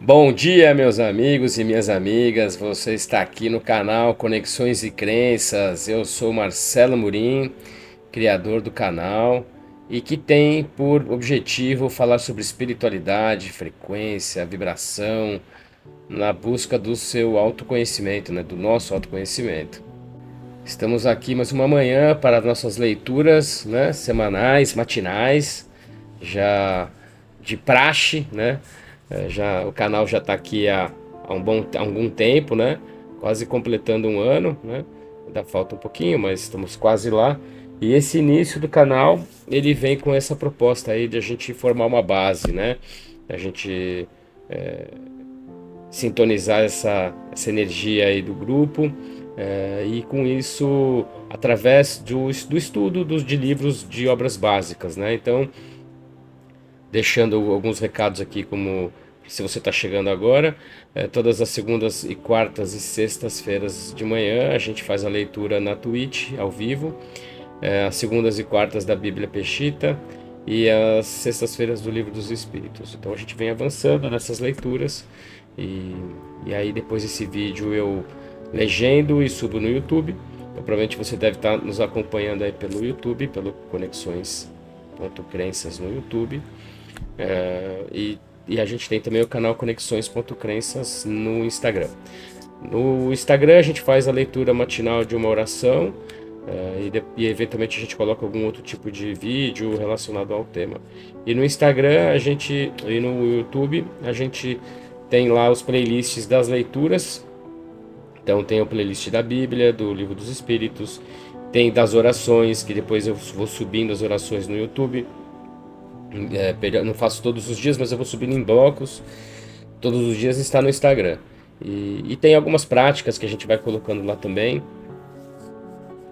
Bom dia, meus amigos e minhas amigas. Você está aqui no canal Conexões e Crenças. Eu sou Marcelo Murim, criador do canal e que tem por objetivo falar sobre espiritualidade, frequência, vibração, na busca do seu autoconhecimento, né, do nosso autoconhecimento. Estamos aqui mais uma manhã para nossas leituras, né, semanais, matinais, já de praxe, né? Já o canal já está aqui há algum tempo, né? Quase completando um ano, né? Ainda falta um pouquinho, mas estamos quase lá. E esse início do canal, ele vem com essa proposta aí de a gente formar uma base, né? A gente sintonizar essa energia aí do grupo, e com isso, através do estudo de livros de obras básicas, né? Então, deixando alguns recados aqui, como se você está chegando agora, todas as segundas e quartas e sextas-feiras de manhã a gente faz a leitura na Twitch, ao vivo, as segundas e quartas da Bíblia Peshita e as sextas-feiras do Livro dos Espíritos. Então a gente vem avançando nessas leituras e, e aí depois desse vídeo eu legendo e subo no YouTube. Então, provavelmente você deve estar nos acompanhando aí pelo YouTube, pelo Conexões.crenças no YouTube. E a gente tem também o canal Conexões.crenças no Instagram. No Instagram a gente faz a leitura matinal de uma oração, e eventualmente a gente coloca algum outro tipo de vídeo relacionado ao tema. E no Instagram e no YouTube a gente tem lá os playlists das leituras. Então tem o playlist da Bíblia, do Livro dos Espíritos, tem das orações, que depois eu vou subindo as orações no YouTube. Não faço todos os dias, mas eu vou subindo em blocos. Todos os dias está no Instagram. E tem algumas práticas que a gente vai colocando lá também.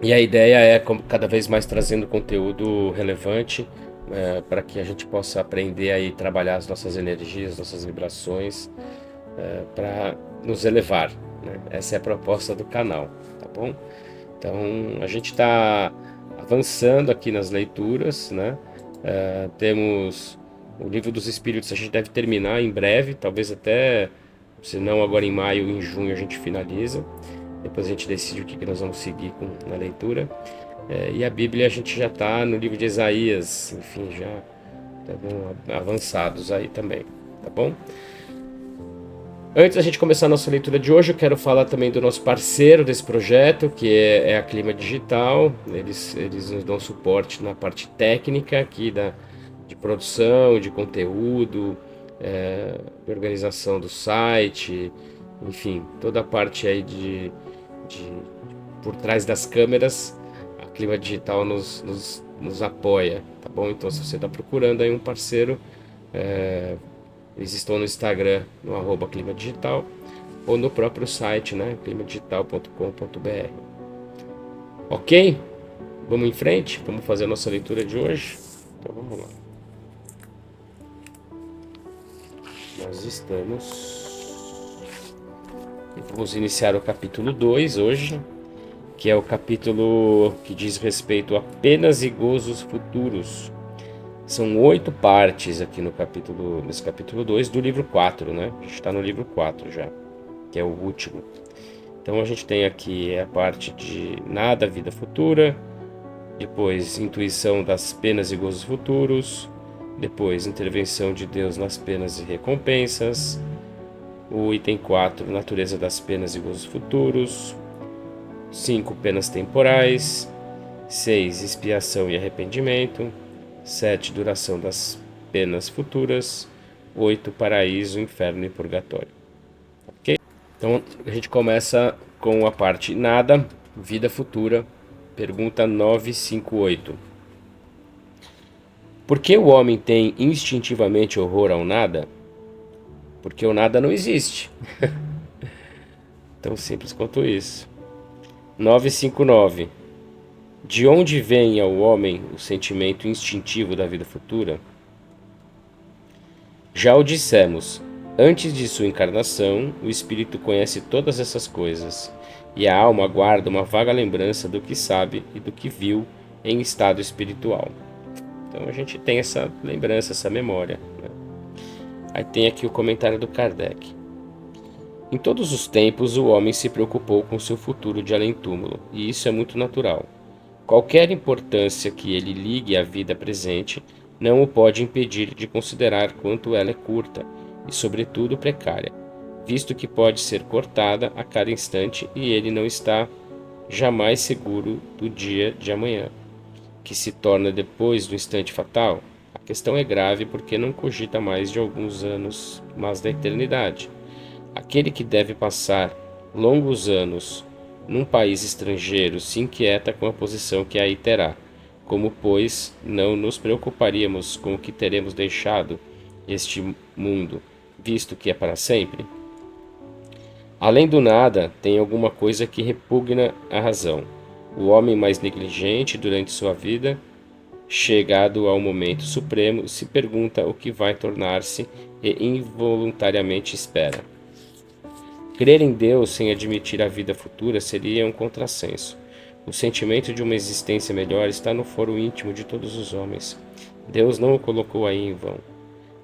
E a ideia é cada vez mais trazendo conteúdo relevante, para que a gente possa aprender aí trabalhar as nossas energias, nossas vibrações, para nos elevar, né? Essa é a proposta do canal, tá bom? Então a gente está avançando aqui nas leituras, né? Temos o Livro dos Espíritos, a gente deve terminar em breve, talvez até, se não agora em maio, em junho a gente finaliza. Depois a gente decide o que nós vamos seguir na leitura. E a Bíblia a gente já está no livro de Isaías, enfim, já estamos avançados aí também, tá bom? Antes da gente começar a nossa leitura de hoje, eu quero falar também do nosso parceiro desse projeto, que é a Clima Digital. Eles nos dão suporte na parte técnica aqui de produção, de conteúdo, de organização do site, enfim, toda a parte aí de por trás das câmeras. A Clima Digital nos apoia, tá bom? Então, se você está procurando aí um parceiro, eles estão no Instagram, no @Clima Digital, ou no próprio site, né? climadigital.com.br. Ok? Vamos em frente? Vamos fazer a nossa leitura de hoje? Então vamos lá. Nós estamos. E vamos iniciar o capítulo 2 hoje, que é o capítulo que diz respeito a penas e gozos futuros. São 8 partes aqui nesse capítulo 2 do livro 4, né? A gente está no livro 4 já, que é o último. Então a gente tem aqui a parte de nada, vida futura, depois intuição das penas e gozos futuros, depois intervenção de Deus nas penas e recompensas, o item 4, natureza das penas e gozos futuros, 5, penas temporais, 6, expiação e arrependimento, 7, duração das penas futuras, 8, paraíso, inferno e purgatório. Ok? Então a gente começa com a parte nada, vida futura, pergunta 958. Por que o homem tem instintivamente horror ao nada? Porque o nada não existe. Tão simples quanto isso. 959. De onde vem ao homem o sentimento instintivo da vida futura? Já o dissemos, antes de sua encarnação, o espírito conhece todas essas coisas, e a alma guarda uma vaga lembrança do que sabe e do que viu em estado espiritual. Então a gente tem essa lembrança, essa memória, né? Aí tem aqui o comentário do Kardec. Em todos os tempos, o homem se preocupou com seu futuro de além-túmulo, e isso é muito natural. Qualquer importância que ele ligue à vida presente não o pode impedir de considerar quanto ela é curta e, sobretudo, precária, visto que pode ser cortada a cada instante e ele não está jamais seguro do dia de amanhã, que se torna depois do instante fatal. A questão é grave porque não cogita mais de alguns anos, mas da eternidade. Aquele que deve passar longos anos num país estrangeiro se inquieta com a posição que aí terá. Como, pois, não nos preocuparíamos com o que teremos deixado este mundo, visto que é para sempre? Além do nada, tem alguma coisa que repugna a razão. O homem mais negligente durante sua vida, chegado ao momento supremo, se pergunta o que vai tornar-se e involuntariamente espera. Crer em Deus sem admitir a vida futura seria um contrassenso. O sentimento de uma existência melhor está no foro íntimo de todos os homens. Deus não o colocou aí em vão.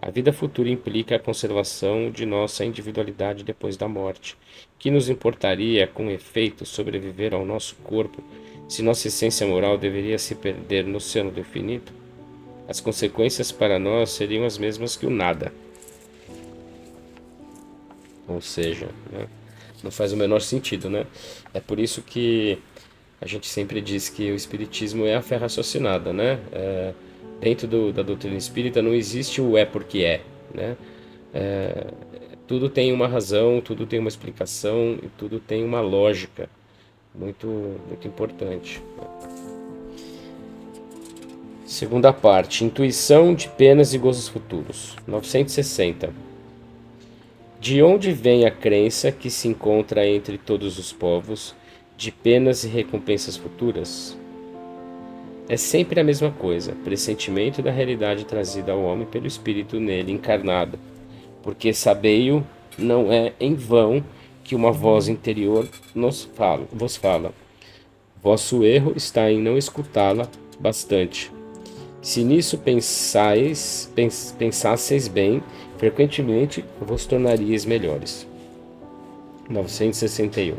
A vida futura implica a conservação de nossa individualidade depois da morte. Que nos importaria, com efeito, sobreviver ao nosso corpo, se nossa essência moral deveria se perder no oceano do infinito? As consequências para nós seriam as mesmas que o nada. Ou seja, né, não faz o menor sentido, né? É por isso que a gente sempre diz que o espiritismo é a fé raciocinada, né? Dentro da doutrina espírita não existe o é porque é, né? É, tudo tem uma razão, tudo tem uma explicação e tudo tem uma lógica muito, muito importante. Segunda parte, intuição de penas e gozos futuros, 960. De onde vem a crença que se encontra entre todos os povos de penas e recompensas futuras? É sempre a mesma coisa, pressentimento da realidade trazida ao homem pelo espírito nele encarnado, porque sabei-o, não é em vão que uma voz interior vos fala. Vosso erro está em não escutá-la bastante. Se nisso pensasseis bem, frequentemente vos tornaríeis melhores. 961.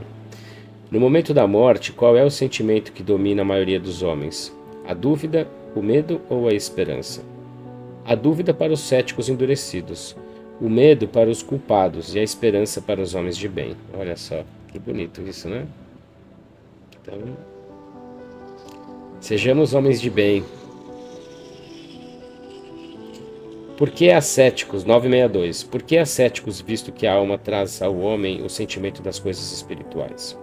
No momento da morte, qual é o sentimento que domina a maioria dos homens? A dúvida, o medo ou a esperança? A dúvida para os céticos endurecidos, o medo para os culpados e a esperança para os homens de bem. Olha só, que bonito isso, né? Então, sejamos homens de bem. Por que ascéticos? 962. Por que ascéticos, visto que a alma traz ao homem o sentimento das coisas espirituais?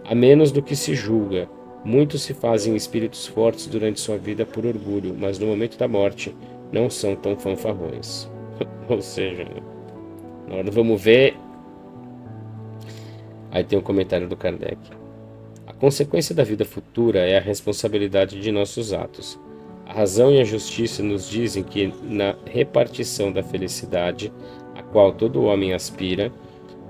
A menos do que se julga, muitos se fazem espíritos fortes durante sua vida por orgulho, mas no momento da morte não são tão fanfarrões. Ou seja, na hora do vamos ver. Aí tem um comentário do Kardec. A consequência da vida futura é a responsabilidade de nossos atos. A razão e a justiça nos dizem que na repartição da felicidade, a qual todo homem aspira,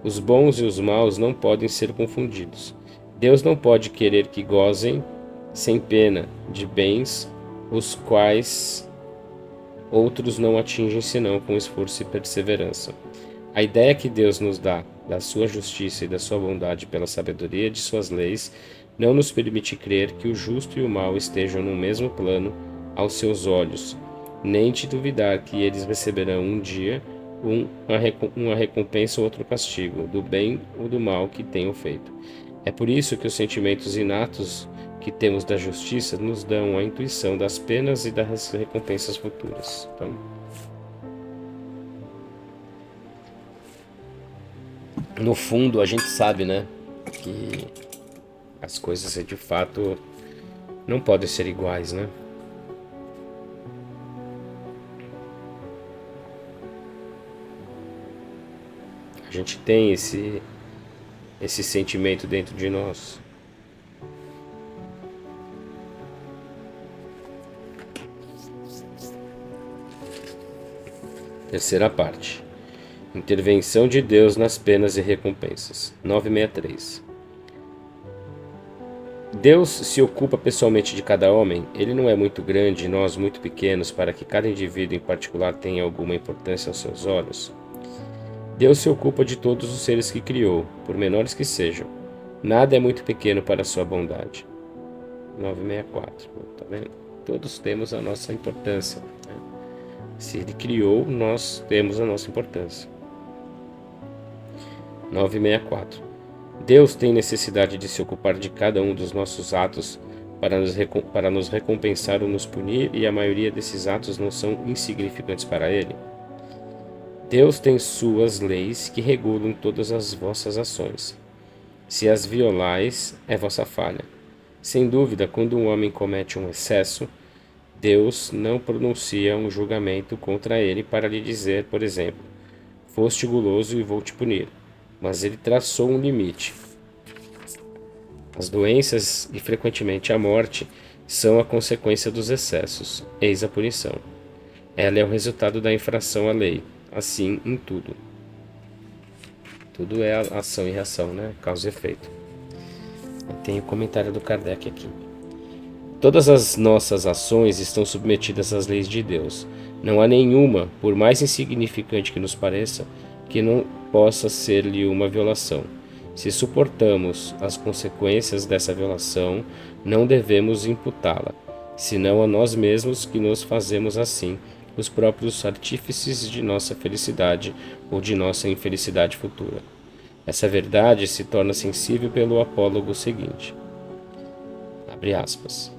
os bons e os maus não podem ser confundidos. Deus não pode querer que gozem, sem pena, de bens, os quais outros não atingem senão com esforço e perseverança. A ideia que Deus nos dá da sua justiça e da sua bondade pela sabedoria de suas leis não nos permite crer que o justo e o mal estejam no mesmo plano aos seus olhos, nem de duvidar que eles receberão um dia uma recompensa ou outro castigo, do bem ou do mal que tenham feito. É por isso que os sentimentos inatos que temos da justiça nos dão a intuição das penas e das recompensas futuras. Então, no fundo, a gente sabe, né, que as coisas de fato não podem ser iguais, né? A gente tem esse sentimento dentro de nós. Terceira parte. Intervenção de Deus nas penas e recompensas. 963. Deus se ocupa pessoalmente de cada homem. Ele não é muito grande e nós muito pequenos para que cada indivíduo em particular tenha alguma importância aos seus olhos. Deus se ocupa de todos os seres que criou, por menores que sejam. Nada é muito pequeno para a sua bondade. 964. Tá vendo? Todos temos a nossa importância, né? Se Ele criou, nós temos a nossa importância. 964. Deus tem necessidade de se ocupar de cada um dos nossos atos para nos recompensar ou nos punir, e a maioria desses atos não são insignificantes para Ele. Deus tem suas leis que regulam todas as vossas ações. Se as violais, é vossa falha. Sem dúvida, quando um homem comete um excesso, Deus não pronuncia um julgamento contra ele para lhe dizer, por exemplo, foste guloso e vou te punir. Mas ele traçou um limite. As doenças e frequentemente a morte são a consequência dos excessos. Eis a punição. Ela é o resultado da infração à lei. Assim em tudo. Tudo é ação e reação, né? Causa e efeito. Tem o comentário do Kardec aqui. Todas as nossas ações estão submetidas às leis de Deus. Não há nenhuma, por mais insignificante que nos pareça, que não possa ser-lhe uma violação. Se suportamos as consequências dessa violação, não devemos imputá-la, senão a nós mesmos, que nos fazemos assim os próprios artífices de nossa felicidade ou de nossa infelicidade futura. Essa verdade se torna sensível pelo apólogo seguinte. Abre aspas.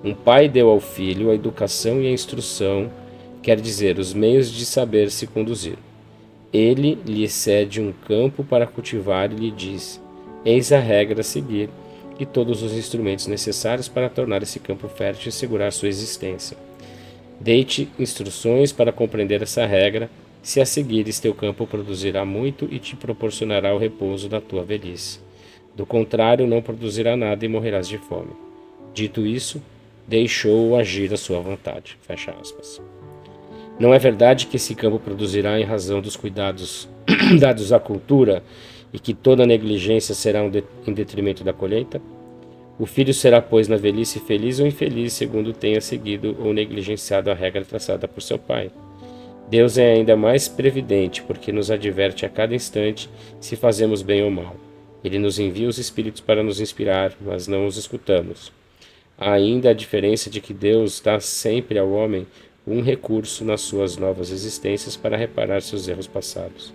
Um pai deu ao filho a educação e a instrução, quer dizer, os meios de saber se conduzir. Ele lhe cede um campo para cultivar e lhe diz: eis a regra a seguir e todos os instrumentos necessários para tornar esse campo fértil e segurar sua existência. Dei-te instruções para compreender essa regra. Se a seguires, teu campo produzirá muito e te proporcionará o repouso da tua velhice. Do contrário, não produzirá nada e morrerás de fome. Dito isso, deixou-o agir à sua vontade. Fecha aspas. Não é verdade que esse campo produzirá em razão dos cuidados dados à cultura e que toda negligência será em detrimento da colheita? O filho será, pois, na velhice feliz ou infeliz, segundo tenha seguido ou negligenciado a regra traçada por seu pai. Deus é ainda mais previdente, porque nos adverte a cada instante se fazemos bem ou mal. Ele nos envia os Espíritos para nos inspirar, mas não os escutamos. Há ainda a diferença de que Deus dá sempre ao homem um recurso nas suas novas existências para reparar seus erros passados,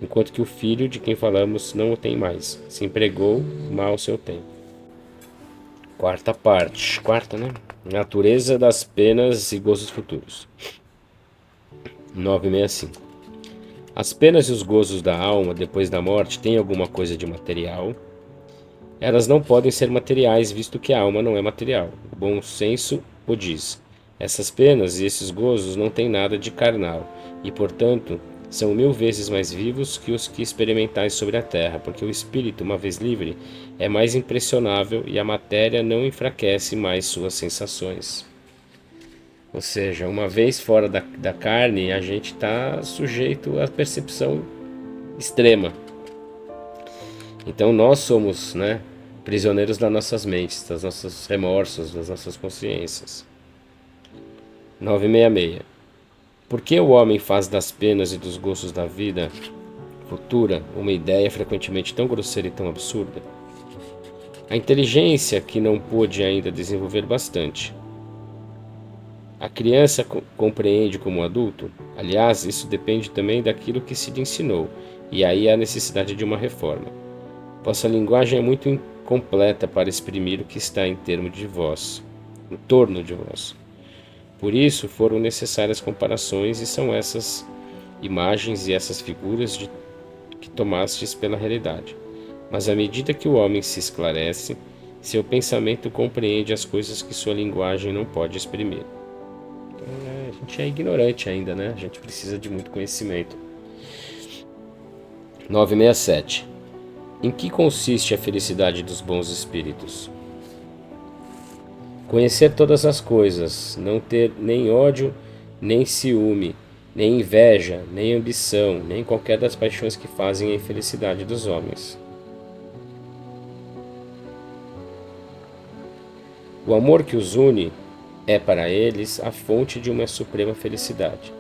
enquanto que o filho de quem falamos não o tem mais, se empregou mal seu tempo. Quarta parte. Quarta, né? Natureza das penas e gozos futuros. 965. As penas e os gozos da alma depois da morte têm alguma coisa de material. Elas não podem ser materiais, visto que a alma não é material. O bom senso o diz. Essas penas e esses gozos não têm nada de carnal, e, portanto, são 1000 vezes mais vivos que os que experimentais sobre a terra, porque o espírito, uma vez livre, é mais impressionável e a matéria não enfraquece mais suas sensações. Ou seja, uma vez fora da carne, a gente está sujeito à percepção extrema. Então nós somos, né, prisioneiros das nossas mentes, dos nossos remorsos, das nossas consciências. 966. Por que o homem faz das penas e dos gostos da vida futura uma ideia frequentemente tão grosseira e tão absurda? A inteligência que não pôde ainda desenvolver bastante. A criança compreende como adulto? Aliás, isso depende também daquilo que se lhe ensinou, e aí há necessidade de uma reforma. Vossa linguagem é muito incompleta para exprimir o que está em torno de vós. Por isso foram necessárias comparações, e são essas imagens e essas figuras que tomastes pela realidade. Mas à medida que o homem se esclarece, seu pensamento compreende as coisas que sua linguagem não pode exprimir. Então, a gente é ignorante ainda, né? A gente precisa de muito conhecimento. 967. Em que consiste a felicidade dos bons espíritos? Conhecer todas as coisas, não ter nem ódio, nem ciúme, nem inveja, nem ambição, nem qualquer das paixões que fazem a infelicidade dos homens. O amor que os une é para eles a fonte de uma suprema felicidade.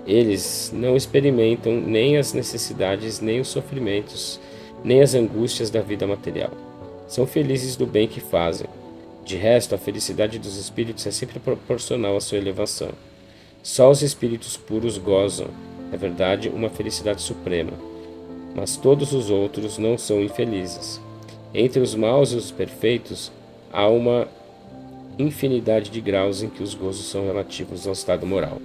Eles não experimentam nem as necessidades, nem os sofrimentos, nem as angústias da vida material. São felizes do bem que fazem. De resto, a felicidade dos espíritos é sempre proporcional à sua elevação. Só os espíritos puros gozam, é verdade, uma felicidade suprema, mas todos os outros não são infelizes. Entre os maus e os perfeitos, há uma infinidade de graus em que os gozos são relativos ao estado moral.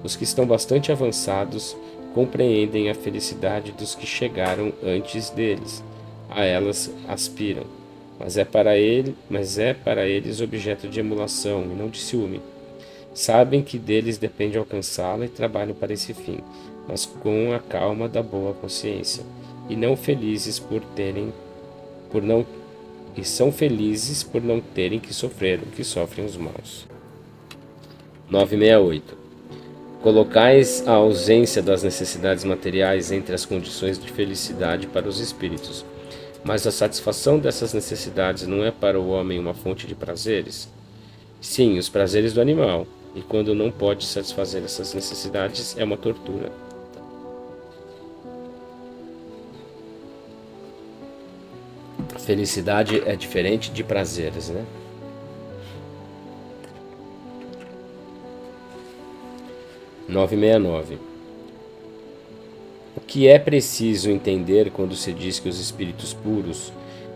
Os que estão bastante avançados compreendem a felicidade dos que chegaram antes deles. A elas aspiram, mas é para eles objeto de emulação e não de ciúme. Sabem que deles depende alcançá-la e trabalham para esse fim, mas com a calma da boa consciência, e são felizes por não terem que sofrer o que sofrem os maus. 968. Colocais a ausência das necessidades materiais entre as condições de felicidade para os espíritos, mas a satisfação dessas necessidades não é para o homem uma fonte de prazeres? Sim, os prazeres do animal, e quando não pode satisfazer essas necessidades é uma tortura. Felicidade é diferente de prazeres, né? 969. O que é preciso entender quando se diz que os espíritos puros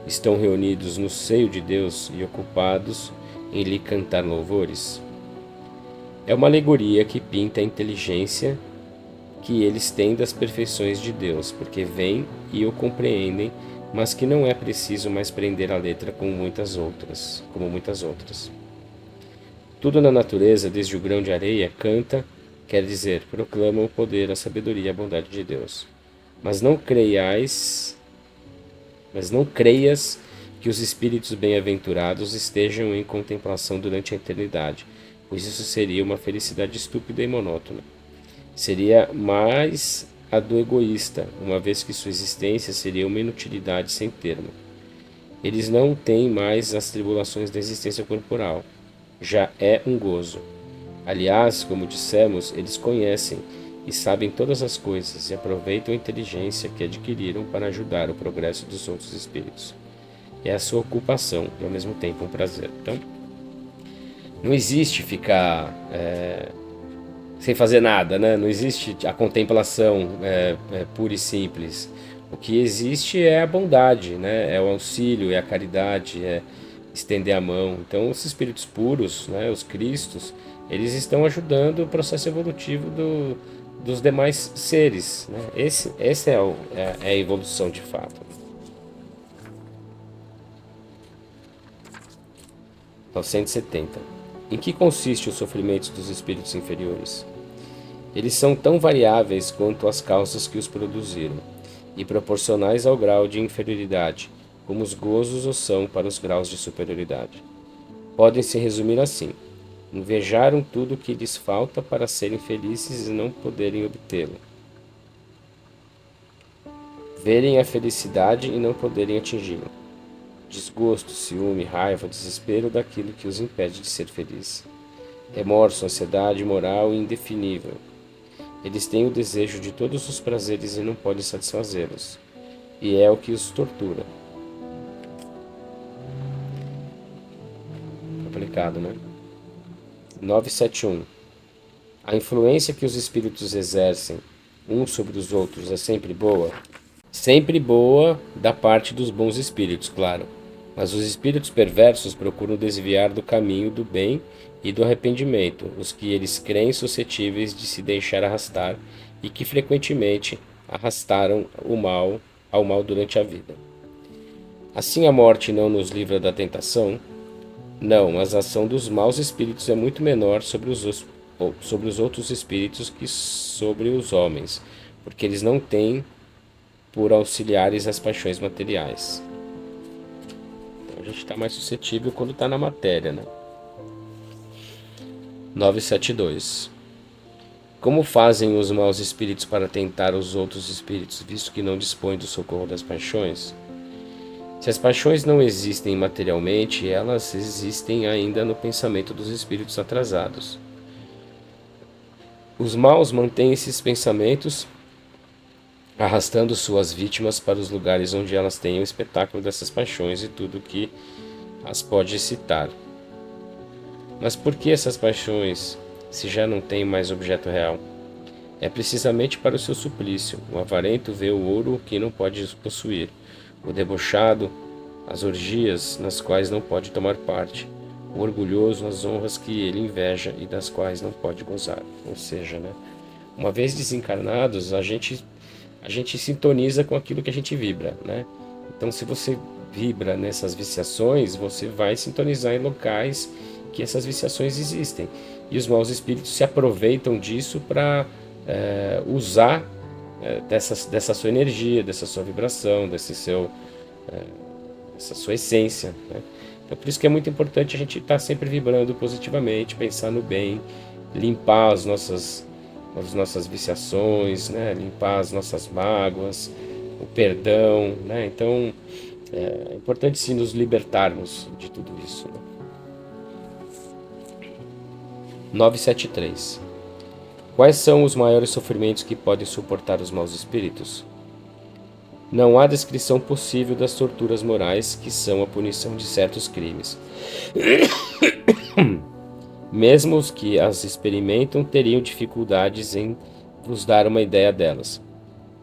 estão reunidos no seio de Deus e ocupados em lhe cantar louvores? É uma alegoria que pinta a inteligência que eles têm das perfeições de Deus, porque veem e o compreendem, mas que não é preciso mais prender a letra como muitas outras. Tudo na natureza, desde o grão de areia, canta, quer dizer, proclama o poder, a sabedoria e a bondade de Deus. Mas não creias que os espíritos bem-aventurados estejam em contemplação durante a eternidade, pois isso seria uma felicidade estúpida e monótona. Seria mais a do egoísta, uma vez que sua existência seria uma inutilidade sem termo. Eles não têm mais as tribulações da existência corporal. Já é um gozo. Aliás, como dissemos, eles conhecem e sabem todas as coisas e aproveitam a inteligência que adquiriram para ajudar o progresso dos outros espíritos. É a sua ocupação e ao mesmo tempo um prazer. Então, não existe ficar sem fazer nada, né? Não existe a contemplação pura e simples. O que existe é a bondade, né? É o auxílio, é a caridade, é estender a mão. Então, os espíritos puros, né? Os cristos, eles estão ajudando o processo evolutivo dos demais seres, né? Esse é a evolução de fato. Então, 170. Em que consiste os sofrimentos dos espíritos inferiores? Eles são tão variáveis quanto as causas que os produziram, e proporcionais ao grau de inferioridade, como os gozos o são para os graus de superioridade. Podem se resumir assim: invejaram tudo o que lhes falta para serem felizes e não poderem obtê-lo. Verem a felicidade e não poderem atingi-la. Desgosto, ciúme, raiva, desespero daquilo que os impede de ser feliz. Remorso, ansiedade moral e indefinível. Eles têm o desejo de todos os prazeres e não podem satisfazê-los. E é o que os tortura. Complicado, né? 971. A influência que os espíritos exercem uns sobre os outros é sempre boa? Sempre boa da parte dos bons espíritos, claro. Mas os espíritos perversos procuram desviar do caminho do bem e do arrependimento os que eles creem suscetíveis de se deixar arrastar e que frequentemente arrastaram ao mal durante a vida. Assim a morte não nos livra da tentação? Não, mas a ação dos maus espíritos é muito menor sobre os outros espíritos que sobre os homens, porque eles não têm por auxiliares as paixões materiais. Então a gente está mais suscetível quando está na matéria, né? 972. Como fazem os maus espíritos para tentar os outros espíritos, visto que não dispõem do socorro das paixões? Se as paixões não existem materialmente, elas existem ainda no pensamento dos espíritos atrasados. Os maus mantêm esses pensamentos, arrastando suas vítimas para os lugares onde elas têm o espetáculo dessas paixões e tudo que as pode excitar. Mas por que essas paixões, se já não têm mais objeto real? É precisamente para o seu suplício. O avarento vê o ouro que não pode possuir, o debochado, as orgias nas quais não pode tomar parte, o orgulhoso, as honras que ele inveja e das quais não pode gozar. Ou seja, né, uma vez desencarnados, a gente sintoniza com aquilo que a gente vibra, né? Então, se você vibra nessas viciações, você vai sintonizar em locais que essas viciações existem. E os maus espíritos se aproveitam disso para usar dessa sua energia, dessa sua vibração, dessa sua essência, né? Então, por isso que é muito importante a gente estar sempre vibrando positivamente, pensar no bem, limpar as nossas viciações, né? Limpar as nossas mágoas, o perdão, né? Então, é importante sim nos libertarmos de tudo isso, né? 973. Quais são os maiores sofrimentos que podem suportar os maus espíritos? Não há descrição possível das torturas morais, que são a punição de certos crimes. Mesmo os que as experimentam teriam dificuldades em vos dar uma ideia delas.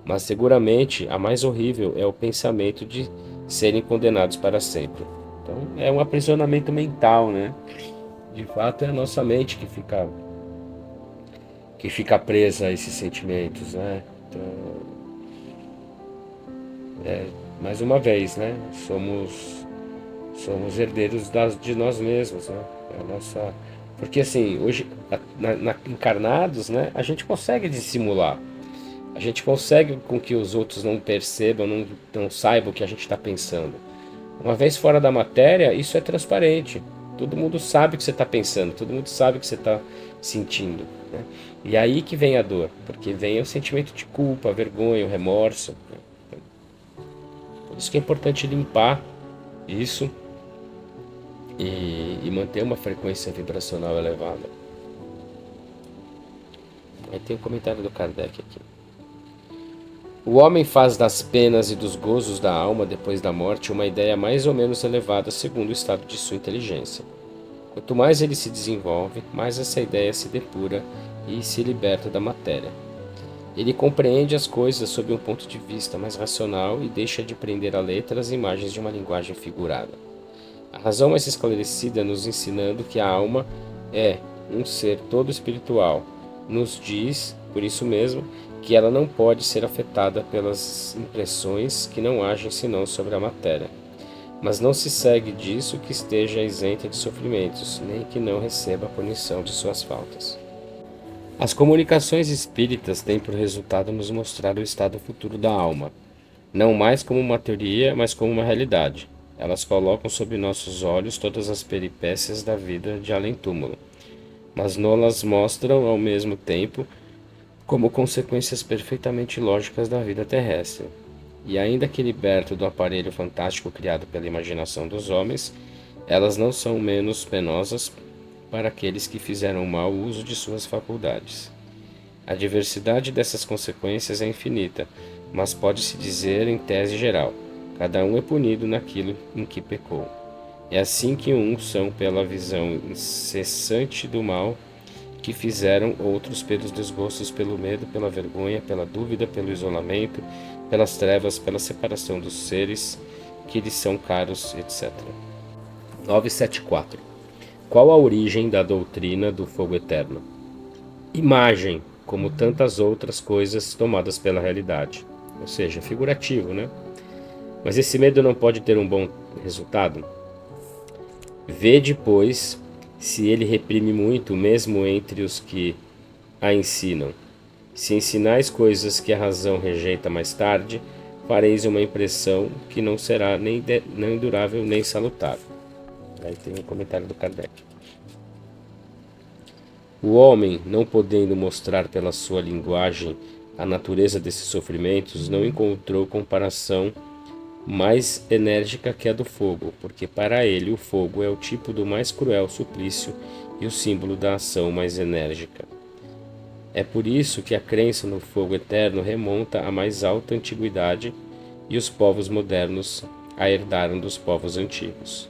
Mas seguramente a mais horrível é o pensamento de serem condenados para sempre. Então é um aprisionamento mental, né? De fato é a nossa mente que fica presa a esses sentimentos, né? Então, mais uma vez, né? Somos herdeiros de nós mesmos, né? Porque assim, hoje, encarnados, né? A gente consegue dissimular. A gente consegue com que os outros não percebam, não saibam o que a gente está pensando. Uma vez fora da matéria, isso é transparente. Todo mundo sabe o que você está pensando, todo mundo sabe o que você está sentindo, né? E aí que vem a dor, porque vem o sentimento de culpa, a vergonha, o remorso, né? Por isso que é importante limpar isso e manter uma frequência vibracional elevada. Aí tem um comentário do Kardec aqui. O homem faz das penas e dos gozos da alma depois da morte uma ideia mais ou menos elevada segundo o estado de sua inteligência. Quanto mais ele se desenvolve, mais essa ideia se depura e se liberta da matéria. Ele compreende as coisas sob um ponto de vista mais racional e deixa de prender a letra as imagens de uma linguagem figurada. A razão mais esclarecida, nos ensinando que a alma é um ser todo espiritual, nos diz, por isso mesmo, que ela não pode ser afetada pelas impressões que não agem senão sobre a matéria. Mas não se segue disso que esteja isenta de sofrimentos, nem que não receba a punição de suas faltas. As comunicações espíritas têm por resultado nos mostrar o estado futuro da alma, não mais como uma teoria, mas como uma realidade. Elas colocam sob nossos olhos todas as peripécias da vida de além-túmulo, mas não-las mostram ao mesmo tempo como consequências perfeitamente lógicas da vida terrestre. E ainda que liberto do aparelho fantástico criado pela imaginação dos homens, elas não são menos penosas para aqueles que fizeram mau uso de suas faculdades. A diversidade dessas consequências é infinita, mas pode-se dizer em tese geral: cada um é punido naquilo em que pecou. É assim que uns são pela visão incessante do mal que fizeram, outros pelos desgostos, pelo medo, pela vergonha, pela dúvida, pelo isolamento, pelas trevas, pela separação dos seres que lhes são caros, etc. 974. Qual a origem da doutrina do fogo eterno? Imagem, como tantas outras coisas tomadas pela realidade, ou seja, figurativo, né? Mas esse medo não pode ter um bom resultado? Vede, pois, se ele reprime muito, mesmo entre os que a ensinam. Se ensinais coisas que a razão rejeita mais tarde, fareis uma impressão que não será nem durável nem salutar. Aí tem um comentário do Kardec. O homem, não podendo mostrar pela sua linguagem a natureza desses sofrimentos, não encontrou comparação mais enérgica que a do fogo, porque para ele o fogo é o tipo do mais cruel suplício e o símbolo da ação mais enérgica. É por isso que a crença no fogo eterno remonta à mais alta antiguidade e os povos modernos a herdaram dos povos antigos.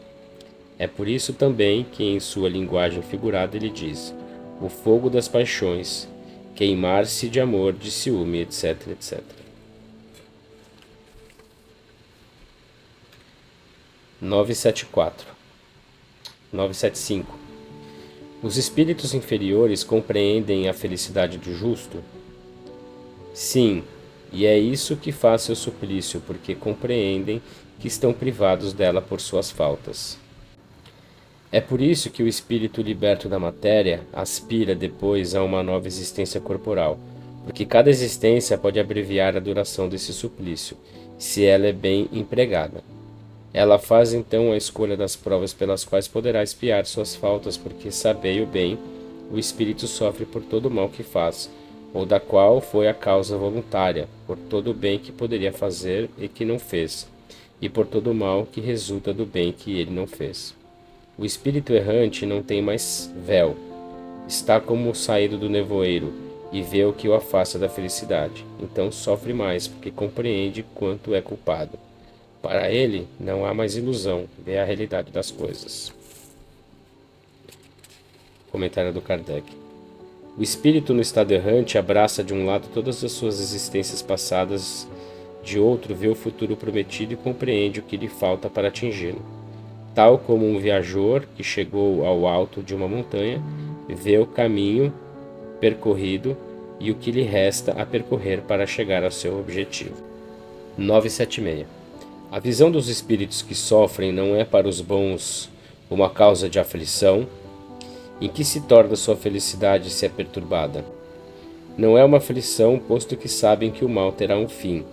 É por isso também que em sua linguagem figurada ele diz: o fogo das paixões, queimar-se de amor, de ciúme, etc, etc. 974. 975. Os espíritos inferiores compreendem a felicidade do justo? Sim, e é isso que faz seu suplício, porque compreendem que estão privados dela por suas faltas. É por isso que o espírito liberto da matéria aspira depois a uma nova existência corporal, porque cada existência pode abreviar a duração desse suplício, se ela é bem empregada. Ela faz então a escolha das provas pelas quais poderá expiar suas faltas, porque, sabei-o bem, o espírito sofre por todo o mal que faz, ou da qual foi a causa voluntária, por todo o bem que poderia fazer e que não fez, e por todo o mal que resulta do bem que ele não fez. O espírito errante não tem mais véu, está como saído do nevoeiro, e vê o que o afasta da felicidade, então sofre mais, porque compreende quanto é culpado. Para ele, não há mais ilusão, vê a realidade das coisas. Comentário do Kardec. O espírito no estado errante abraça de um lado todas as suas existências passadas, de outro vê o futuro prometido e compreende o que lhe falta para atingi-lo. Tal como um viajor que chegou ao alto de uma montanha, vê o caminho percorrido e o que lhe resta a percorrer para chegar ao seu objetivo. 976. A visão dos espíritos que sofrem não é para os bons uma causa de aflição, em que se torna sua felicidade se é perturbada. Não é uma aflição, posto que sabem que o mal terá um fim.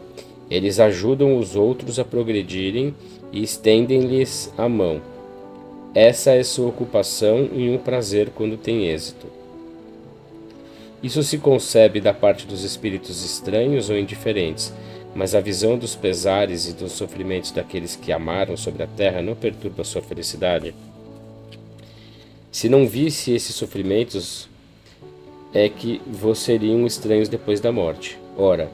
Eles ajudam os outros a progredirem e estendem-lhes a mão. Essa é sua ocupação e um prazer quando tem êxito. Isso se concebe da parte dos espíritos estranhos ou indiferentes, mas a visão dos pesares e dos sofrimentos daqueles que amaram sobre a terra não perturba sua felicidade? Se não visse esses sofrimentos, é que vos seriam estranhos depois da morte. Ora,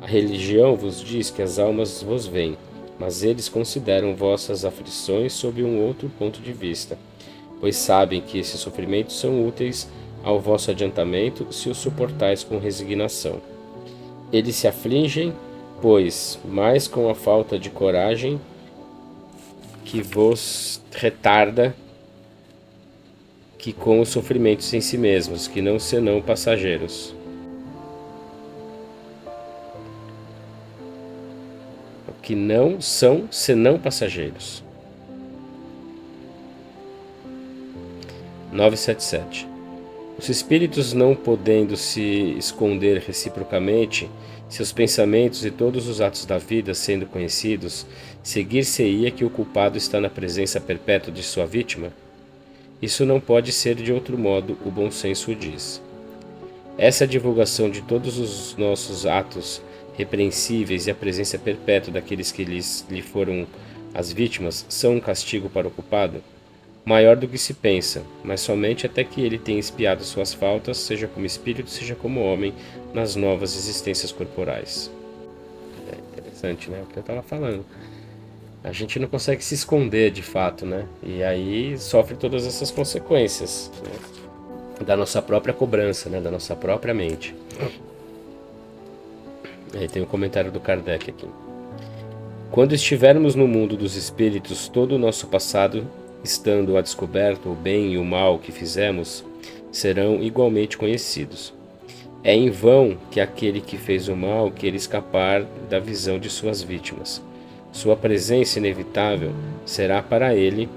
a religião vos diz que as almas vos veem, mas eles consideram vossas aflições sob um outro ponto de vista, pois sabem que esses sofrimentos são úteis ao vosso adiantamento se os suportais com resignação. Eles se afligem, pois, mais com a falta de coragem que vos retarda que com os sofrimentos em si mesmos, que não senão passageiros. Que não são senão passageiros. 977. Os espíritos, não podendo se esconder reciprocamente, seus pensamentos e todos os atos da vida sendo conhecidos, seguir-se-ia que o culpado está na presença perpétua de sua vítima? Isso não pode ser de outro modo, o bom senso o diz. Essa divulgação de todos os nossos atos repreensíveis e a presença perpétua daqueles que lhe foram as vítimas são um castigo para o culpado? Maior do que se pensa, mas somente até que ele tenha expiado suas faltas, seja como espírito, seja como homem, nas novas existências corporais. É interessante, né? O que eu estava falando. A gente não consegue se esconder de fato, né? E aí sofre todas essas consequências, né? Da nossa própria cobrança, né? Da nossa própria mente. Aí tem um comentário do Kardec aqui. Quando estivermos no mundo dos espíritos, todo o nosso passado, estando a descoberto o bem e o mal que fizemos, serão igualmente conhecidos. É em vão que aquele que fez o mal queira escapar da visão de suas vítimas. Sua presença inevitável será para ele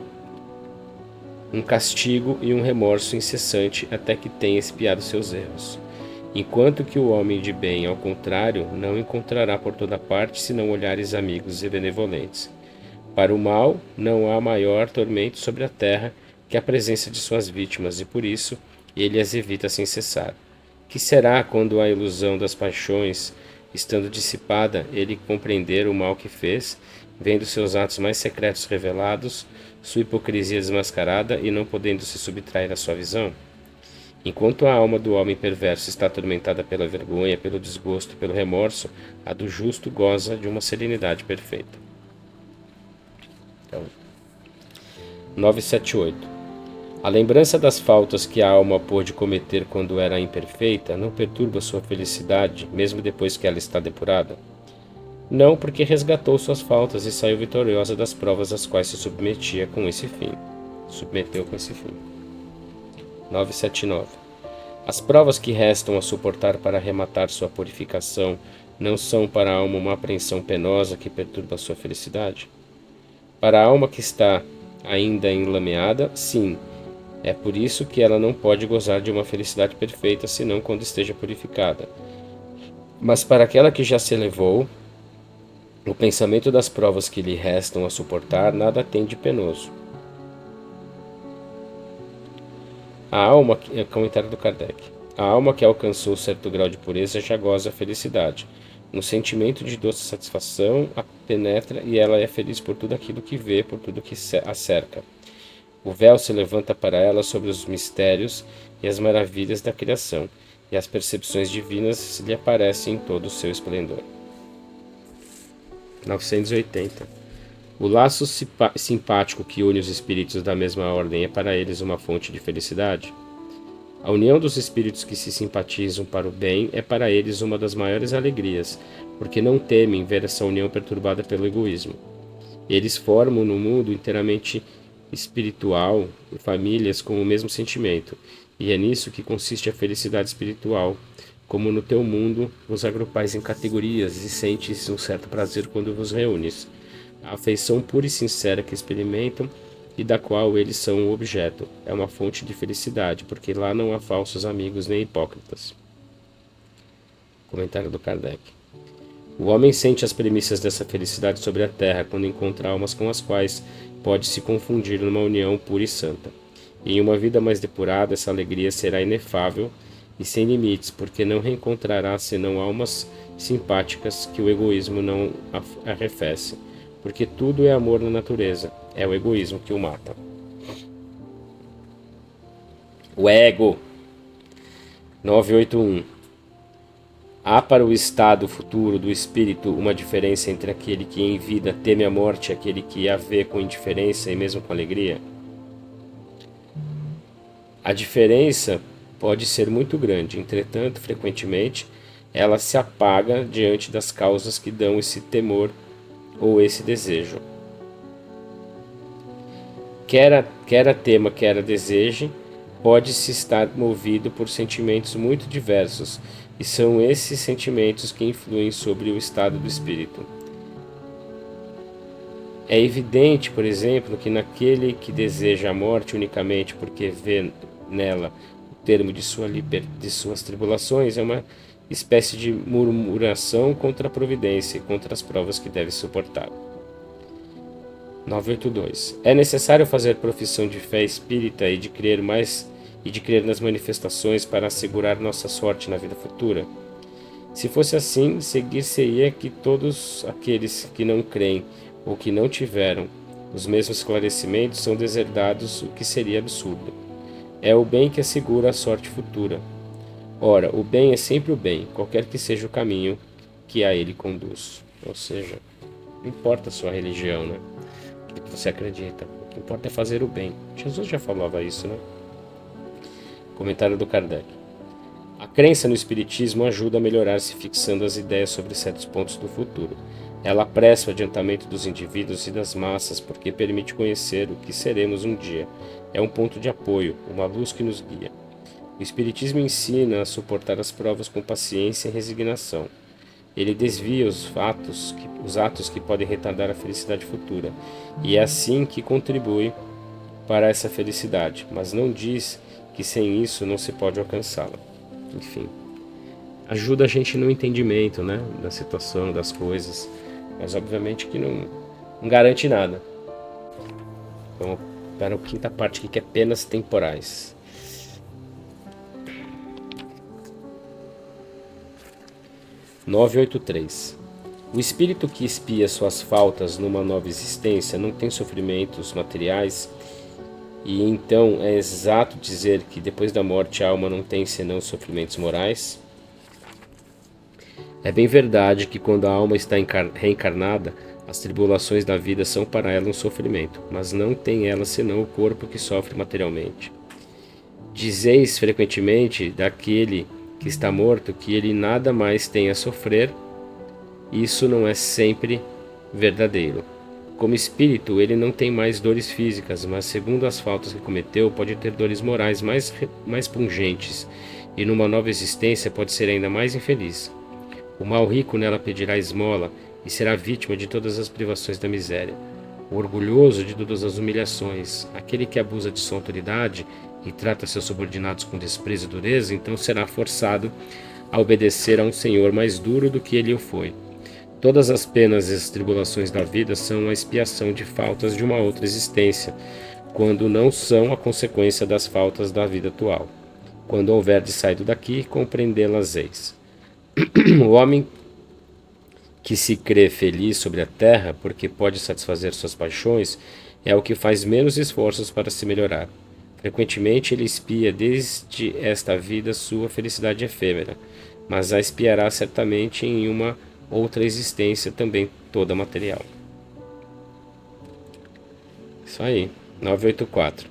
um castigo e um remorso incessante até que tenha expiado seus erros. Enquanto que o homem de bem, ao contrário, não encontrará por toda parte senão olhares amigos e benevolentes. Para o mal, não há maior tormento sobre a terra que a presença de suas vítimas, e por isso ele as evita sem cessar. Que será quando a ilusão das paixões estando dissipada, ele compreender o mal que fez, vendo seus atos mais secretos revelados, sua hipocrisia desmascarada e não podendo se subtrair à sua visão? Enquanto a alma do homem perverso está atormentada pela vergonha, pelo desgosto, pelo remorso, a do justo goza de uma serenidade perfeita. Então, 978. A lembrança das faltas que a alma pôde cometer quando era imperfeita não perturba sua felicidade, mesmo depois que ela está depurada? Não, porque resgatou suas faltas e saiu vitoriosa das provas às quais se submeteu com esse fim. 979. As provas que restam a suportar para arrematar sua purificação não são para a alma uma apreensão penosa que perturba sua felicidade? Para a alma que está ainda enlameada, sim. É por isso que ela não pode gozar de uma felicidade perfeita senão quando esteja purificada. Mas para aquela que já se elevou, o pensamento das provas que lhe restam a suportar nada tem de penoso. Comentário do Kardec. A alma que alcançou certo grau de pureza já goza a felicidade. Um sentimento de doce satisfação a penetra e ela é feliz por tudo aquilo que vê, por tudo que a cerca. O véu se levanta para ela sobre os mistérios e as maravilhas da criação, e as percepções divinas lhe aparecem em todo o seu esplendor. 980. O laço simpático que une os espíritos da mesma ordem é para eles uma fonte de felicidade? A união dos espíritos que se simpatizam para o bem é para eles uma das maiores alegrias, porque não temem ver essa união perturbada pelo egoísmo. Eles formam no mundo inteiramente espiritual famílias com o mesmo sentimento, e é nisso que consiste a felicidade espiritual. Como no teu mundo vos agrupais em categorias e sentes um certo prazer quando vos reúnes. A afeição pura e sincera que experimentam e da qual eles são o objeto é uma fonte de felicidade, porque lá não há falsos amigos nem hipócritas. Comentário do Kardec. O homem sente as premissas dessa felicidade sobre a terra quando encontra almas com as quais pode se confundir numa união pura e santa. E em uma vida mais depurada, essa alegria será inefável e sem limites, porque não reencontrará senão almas simpáticas que o egoísmo não arrefece, porque tudo é amor na natureza, é o egoísmo que o mata. O ego. 981. Há para o estado futuro do espírito uma diferença entre aquele que em vida teme a morte e aquele que a vê com indiferença e mesmo com alegria? A diferença pode ser muito grande, entretanto, frequentemente, ela se apaga diante das causas que dão esse temor ou esse desejo. Quer a tema, quer a deseje, pode-se estar movido por sentimentos muito diversos, e são esses sentimentos que influem sobre o estado do espírito. É evidente, por exemplo, que naquele que deseja a morte unicamente porque vê nela o termo de suas tribulações, é uma espécie de murmuração contra a providência e contra as provas que deve suportar. 982. É necessário fazer profissão de fé espírita e de crer nas manifestações para assegurar nossa sorte na vida futura? Se fosse assim, seguir-se-ia que todos aqueles que não creem ou que não tiveram os mesmos esclarecimentos são deserdados, o que seria absurdo. É o bem que assegura a sorte futura. Ora, o bem é sempre o bem, qualquer que seja o caminho que a ele conduz. Ou seja, não importa a sua religião, né? O que você acredita. O que importa é fazer o bem. Jesus já falava isso, né? Comentário do Kardec. A crença no Espiritismo ajuda a melhorar-se fixando as ideias sobre certos pontos do futuro. Ela apressa o adiantamento dos indivíduos e das massas porque permite conhecer o que seremos um dia. É um ponto de apoio, uma luz que nos guia. O Espiritismo ensina a suportar as provas com paciência e resignação. Ele desvia os atos que podem retardar a felicidade futura, e é assim que contribui para essa felicidade, mas não diz que sem isso não se pode alcançá-la. Enfim, ajuda a gente no entendimento, né, da situação, das coisas, mas obviamente que não garante nada. Vamos para a quinta parte aqui, que é penas temporais. 983. O espírito que expia suas faltas numa nova existência não tem sofrimentos materiais, e então é exato dizer que depois da morte a alma não tem senão sofrimentos morais? É bem verdade que quando a alma está reencarnada, as tribulações da vida são para ela um sofrimento, mas não tem ela senão o corpo que sofre materialmente. Dizeis frequentemente daquele que está morto que ele nada mais tem a sofrer. Isso não é sempre verdadeiro. Como espírito, ele não tem mais dores físicas, mas segundo as faltas que cometeu, pode ter dores morais mais pungentes, e numa nova existência pode ser ainda mais infeliz. O mal rico nela pedirá esmola e será vítima de todas as privações da miséria. O orgulhoso de todas as humilhações, aquele que abusa de sua autoridade e trata seus subordinados com desprezo e dureza, então será forçado a obedecer a um senhor mais duro do que ele o foi. Todas as penas e as tribulações da vida são a expiação de faltas de uma outra existência, quando não são a consequência das faltas da vida atual. Quando houverdes saído daqui, compreendê-las-eis. O homem que se crê feliz sobre a terra porque pode satisfazer suas paixões é o que faz menos esforços para se melhorar. Frequentemente ele espia desde esta vida sua felicidade efêmera, mas a espiará certamente em uma outra existência também toda material. Isso aí. 984.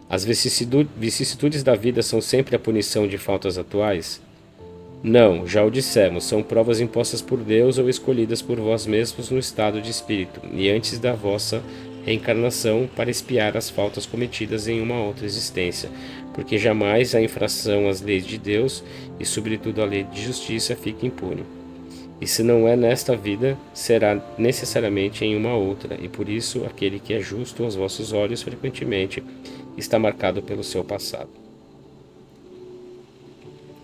As vicissitudes da vida são sempre a punição de faltas atuais? Não, já o dissemos, são provas impostas por Deus ou escolhidas por vós mesmos no estado de espírito, e antes da vossa reencarnação, para expiar as faltas cometidas em uma outra existência, porque jamais a infração às leis de Deus, e sobretudo a lei de justiça, fica impune. E se não é nesta vida, será necessariamente em uma outra, e por isso aquele que é justo aos vossos olhos frequentemente está marcado pelo seu passado.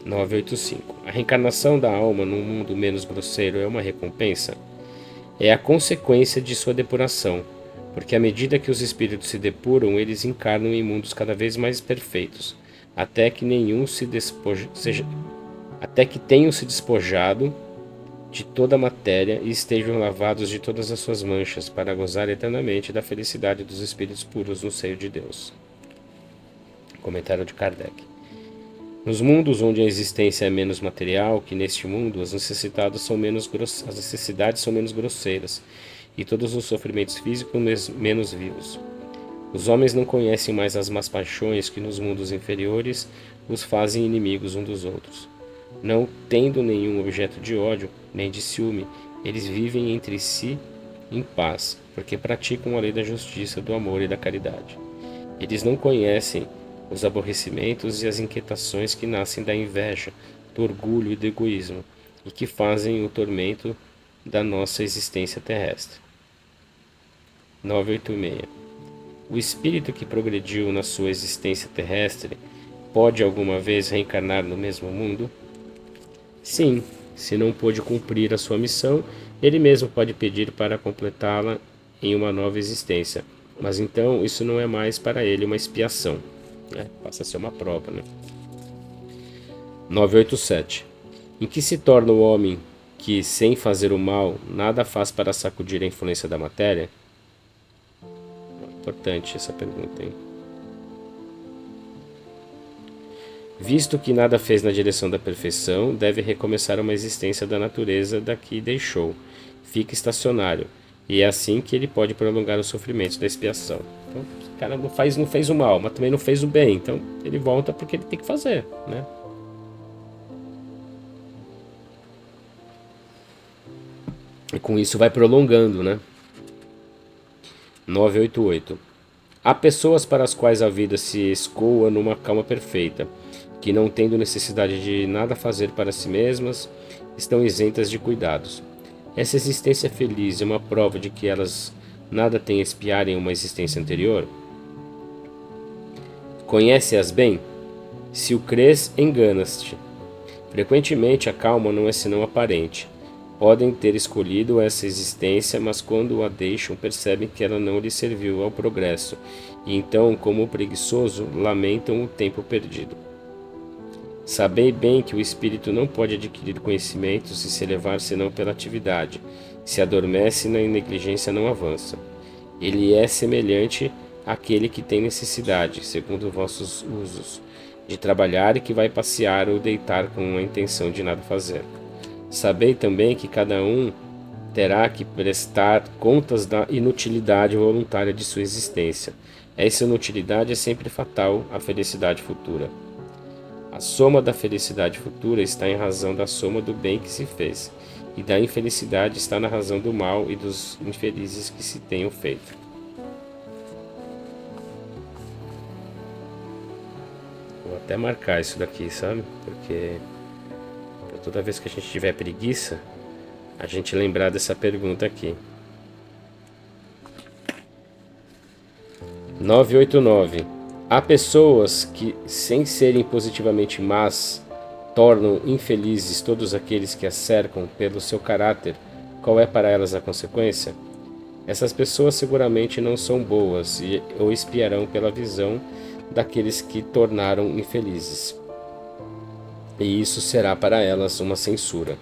985. A reencarnação da alma num mundo menos grosseiro é uma recompensa? É a consequência de sua depuração, porque à medida que os espíritos se depuram, eles encarnam em mundos cada vez mais perfeitos, até que tenham se despojado de toda a matéria e estejam lavados de todas as suas manchas, para gozar eternamente da felicidade dos espíritos puros no seio de Deus. Comentário de Kardec. Nos mundos onde a existência é menos material que neste mundo, as necessidades são menos grosseiras e todos os sofrimentos físicos menos vivos. Os homens não conhecem mais as más paixões que nos mundos inferiores os fazem inimigos uns dos outros. Não tendo nenhum objeto de ódio nem de ciúme, eles vivem entre si em paz, porque praticam a lei da justiça, do amor e da caridade. Eles não conhecem os aborrecimentos e as inquietações que nascem da inveja, do orgulho e do egoísmo, e que fazem o tormento da nossa existência terrestre. 986. O espírito que progrediu na sua existência terrestre pode alguma vez reencarnar no mesmo mundo? Sim, se não pôde cumprir a sua missão, ele mesmo pode pedir para completá-la em uma nova existência, mas então isso não é mais para ele uma expiação. Passa a ser uma prova, 987. Em que se torna o homem que, sem fazer o mal, nada faz para sacudir a influência da matéria? Importante essa pergunta, hein? Visto que nada fez na direção da perfeição, deve recomeçar uma existência da natureza da que deixou. Fica estacionário, e é assim que ele pode prolongar os sofrimentos da expiação. Então, o cara não fez o mal, mas também não fez o bem. Então, ele volta porque ele tem que fazer, né? E com isso vai prolongando, né? 988. Há pessoas para as quais a vida se escoa numa calma perfeita, que não tendo necessidade de nada fazer para si mesmas, estão isentas de cuidados. Essa existência feliz é uma prova de que elas nada têm a espiar em uma existência anterior? Conhece-as bem? Se o crês, enganas-te. Frequentemente a calma não é senão aparente. Podem ter escolhido essa existência, mas quando a deixam percebem que ela não lhes serviu ao progresso, e então, como o preguiçoso, lamentam o tempo perdido. Sabei bem que o espírito não pode adquirir conhecimentos e se elevar senão pela atividade. Se adormece na negligência não avança. Ele é semelhante àquele que tem necessidade, segundo vossos usos, de trabalhar e que vai passear ou deitar com a intenção de nada fazer. Sabei também que cada um terá que prestar contas da inutilidade voluntária de sua existência. Essa inutilidade é sempre fatal à felicidade futura. A soma da felicidade futura está em razão da soma do bem que se fez, e da infelicidade está na razão do mal e dos infelizes que se tenham feito. Vou até marcar isso daqui, sabe? Porque toda vez que a gente tiver preguiça, a gente lembrar dessa pergunta aqui. 989. Há pessoas que, sem serem positivamente más, tornam infelizes todos aqueles que as cercam pelo seu caráter. Qual é para elas a consequência? Essas pessoas seguramente não são boas ou espiarão pela visão daqueles que tornaram infelizes. E isso será para elas uma censura.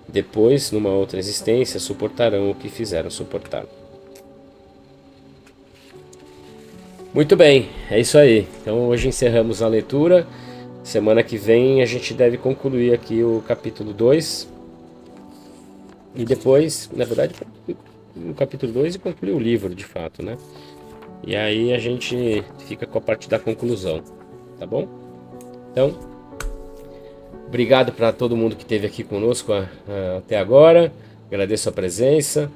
Depois, numa outra existência, suportarão o que fizeram suportar. Muito bem, é isso aí. Então hoje encerramos a leitura. Semana que vem a gente deve concluir aqui o capítulo 2. E depois, na verdade, o capítulo 2 e concluir o livro de fato, né? E aí a gente fica com a parte da conclusão, tá bom? Então, obrigado para todo mundo que esteve aqui conosco até agora. Agradeço a presença.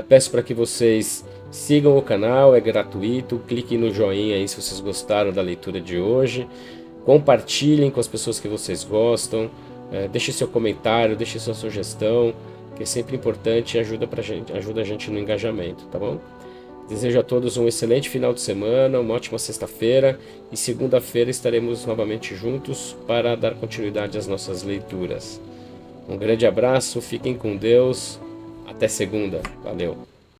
Peço para que vocês sigam o canal, é gratuito. Cliquem no joinha aí se vocês gostaram da leitura de hoje. Compartilhem com as pessoas que vocês gostam. Deixe seu comentário, deixe sua sugestão, que é sempre importante e ajuda a gente no engajamento, tá bom? Desejo a todos um excelente final de semana, uma ótima sexta-feira e segunda-feira estaremos novamente juntos para dar continuidade às nossas leituras. Um grande abraço, fiquem com Deus, até segunda, valeu!